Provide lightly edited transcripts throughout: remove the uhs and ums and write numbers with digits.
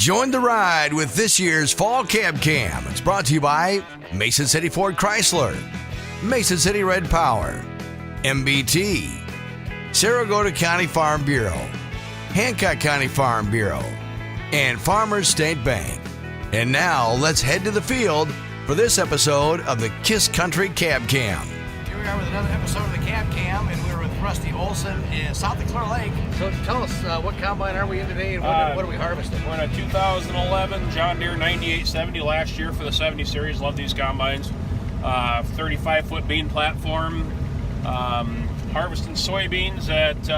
Join the ride with this year's Fall Cab Cam. It's brought to you by Mason City Ford Chrysler, Mason City Red Power, MBT, Saragota County Farm Bureau, Hancock County Farm Bureau, and Farmers State Bank. And now let's head to the field for this episode of the Kiss Country Cab Cam. Here we are with another episode of the Cab Cam, and we're with Rusty Olson in south of Clear Lake. So tell us, what combine are we in today, and what are we harvesting? We're in a 2011 John Deere 9870 last year for the 70 series. Love these combines. 35-foot bean platform. Harvesting soybeans at,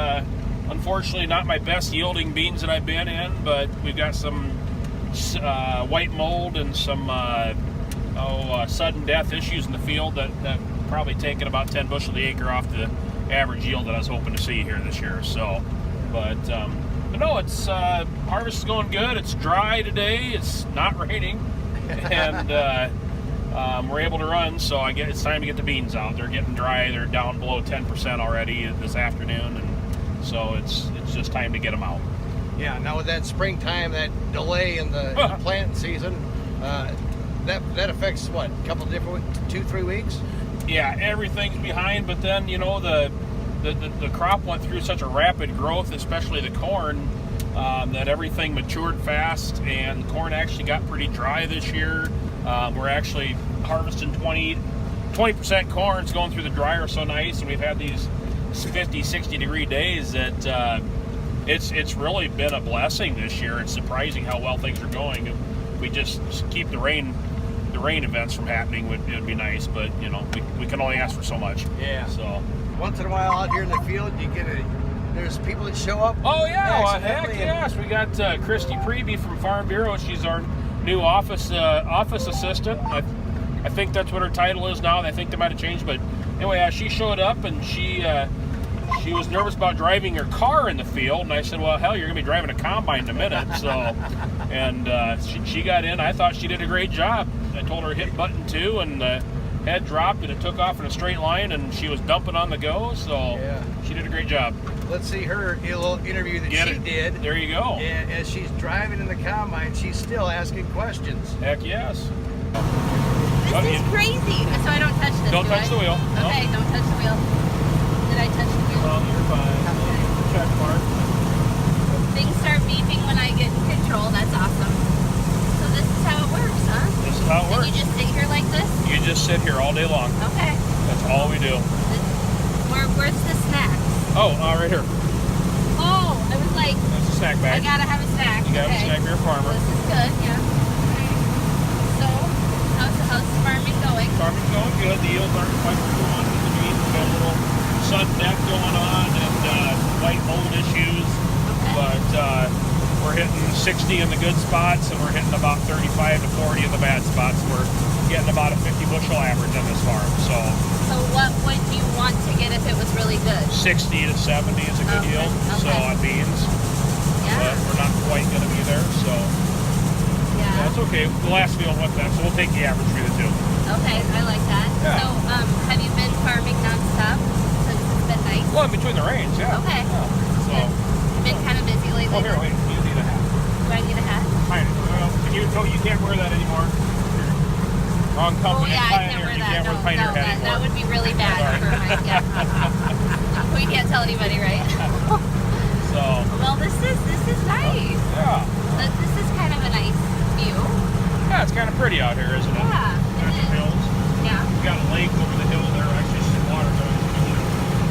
unfortunately, not my best yielding beans that I've been in, but we've got some white mold and some sudden death issues in the field that probably taken about 10 bushel the acre off the average yield that I was hoping to see here this year. So, but no, it's harvest is going good. It's dry today. It's not raining, and we're able to run. So it's time to get the beans out. They're getting dry. They're down below 10% already this afternoon, and so it's just time to get them out. Yeah. Now with that springtime, that delay in the planting season, that affects what? A couple different 2-3 weeks. Yeah, everything's behind, but then, you know, the crop went through such a rapid growth, especially the corn, that everything matured fast, and the corn actually got pretty dry this year. We're actually harvesting 20% corn. It's going through the dryer so nice, and we've had these 50, 60 degree days that it's really been a blessing this year. It's surprising how well things are going. If we just keep the rain events from happening, it would be nice, but you know, we can only ask for so much. Yeah. So once in a while out here in the field, there's people that show up. Oh yeah, well, heck yes. We got Christy Preby from Farm Bureau. She's our new office assistant. I think that's what her title is now. I think they might have changed, but anyway, she showed up and she was nervous about driving her car in the field, and I said, well, hell, you're gonna be driving a combine in a minute. So, and she got in. I thought she did a great job. I told her hit button 2, and the head dropped, and it took off in a straight line, and she was dumping on the go. So yeah, she did a great job. Let's see her little interview that she did. There you go. And as she's driving in the combine, she's still asking questions. Heck yes. This is crazy. So I don't touch this. Don't touch the wheel. Okay, no. Don't touch the wheel. Did I touch the wheel? Oh, you're fine. Okay. Check mark. Things start beeping when I get in control. That's awesome. So this is how it works, huh? This is how it works. And you just sit here like this? You just sit here all day long. Okay. That's all we do. Where's the snacks? Oh, right here. Oh, I was like, that's a snack bag. I gotta have a snack. You gotta have a snack. You're a farmer. This is good, yeah. Okay. So, how's farming going? Farming's going good. The yields aren't quite what we wanted them to be. We've got a little sudden death going on and white mold issues. Okay. But we're hitting 60 in the good spots, and we're hitting about 35 to 40 in the bad spots. We're getting about a 50 bushel average on this farm. So what would you want to get if it was really good? 60 to 70 is a good yield. Okay. So on beans. Yeah. But we're not quite going to be there. So yeah, that's okay. The last field went that, so we'll take the average for the two. Okay, I like that. Yeah. So, have you been farming nonstop since it's been nice? Well, in between the rains, yeah. Okay. Yeah. So, You've been kind of busy lately. oh, here, wait. You need a hat. Do I need a hat? Well, you can't wear that anymore. Wrong Oh company. yeah, I can't wear You that. can't wear the Pioneer hat anymore. That would be really bad for my. Yeah. We can't tell anybody, right? So. Well, this is nice. Yeah. This is kind of a nice view. Yeah, it's kind of pretty out here, isn't it? Yeah, it There's the is. hills. Yeah. We got a lake over the hill there. Actually, some water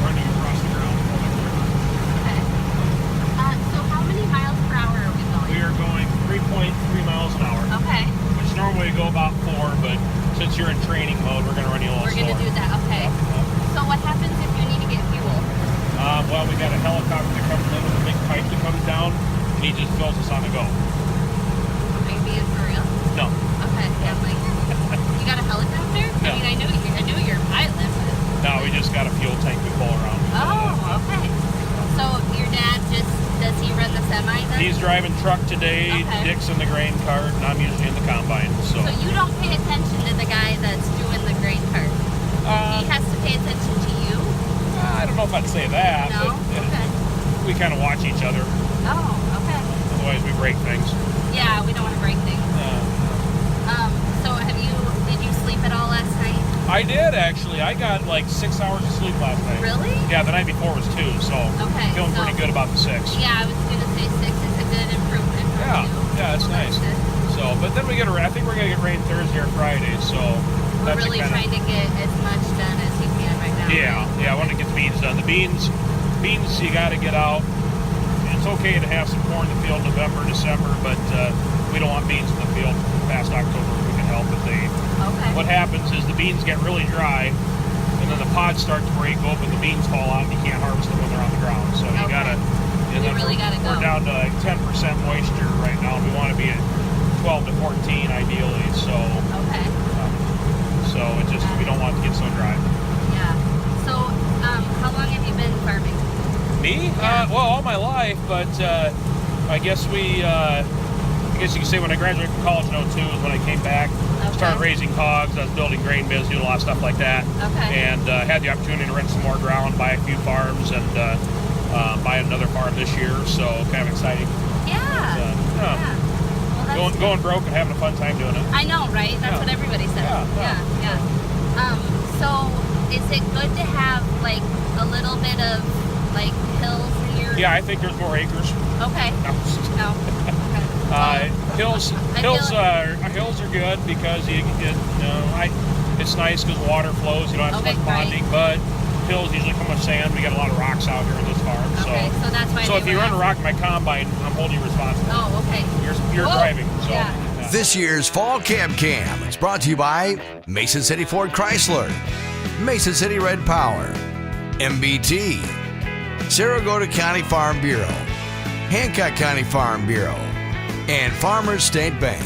running across the ground. Okay. So how many miles per hour are we going? We are going 3.3 miles an hour. Okay. Which normally we go about 4, but since you're in training mode, we're going to run you a little We're slower. going to do that. Okay. So what happens if you need to get fuel? Well, we got a helicopter that comes in with a big pipe that comes down, and he just fills us on the go. Maybe it's for real? No. Okay. Yeah, like, you got a helicopter? Yeah. I mean, I knew you're a pilot. But... No, we just got a fuel tank we pull around. Oh, okay. So your dad does he run the semi then? He's driving truck today, Okay. Dick's in the grain cart, and I'm usually in the combine. So you don't pay attention to the guy that's doing the grain cart? He has to pay attention to you? I don't know if I'd say that, No? but Okay. we kind of watch each other. Oh, okay. Otherwise, we break things. Yeah, we I did actually. I got like 6 hours of sleep last night. Really? Yeah, the night before was 2, so Okay, feeling so- pretty good about the 6. Yeah, I was gonna say 6 is a good improvement. For Yeah, you. yeah, that's So nice. good. So, but then I think we're gonna get rain Thursday or Friday. So We're that's really trying to get as much done as you can right now. Yeah. I want to get the beans done. The beans, you got to get out. It's okay to have some corn in the field November, December, but we don't want beans in the field past October if we can help it. Okay. What happens is the beans get really dry, and then the pods start to break open, the beans fall out, and you can't harvest them when they're on the ground. So you Okay. gotta. And then really gotta go. We're down to like 10% moisture right now, and we want to be at 12 to 14 ideally. So Okay. it just we don't want it to get so dry. Yeah. So, how long have you been farming? Me? Yeah. Well, all my life, but I guess you can say when I graduated from college in 02 is when I came back, started raising hogs. I was building grain biz, doing a lot of stuff like that. Okay. And had the opportunity to rent some more ground, buy a few farms, and buy another farm this year. So kind of exciting. Yeah. Yeah. Well, that's Going broke and having a fun time doing it. I know, right? That's Yeah. what everybody says. Yeah. So, is it good to have like a little bit of like hills in your? Yeah, I think there's more acres. Okay. No. No. Okay. Hills are good because it's nice because water flows. You don't have so much right. ponding, but hills usually come with sand. We got a lot of rocks out here in this farm. Okay, so that's why. So if you run a rock in my combine, I'm holding you responsible. Oh, okay. You're Whoa. driving. So Yeah. This year's Fall Cab Cam is brought to you by Mason City Ford Chrysler, Mason City Red Power, MBT, Saragota County Farm Bureau, Hancock County Farm Bureau, and Farmers State Bank.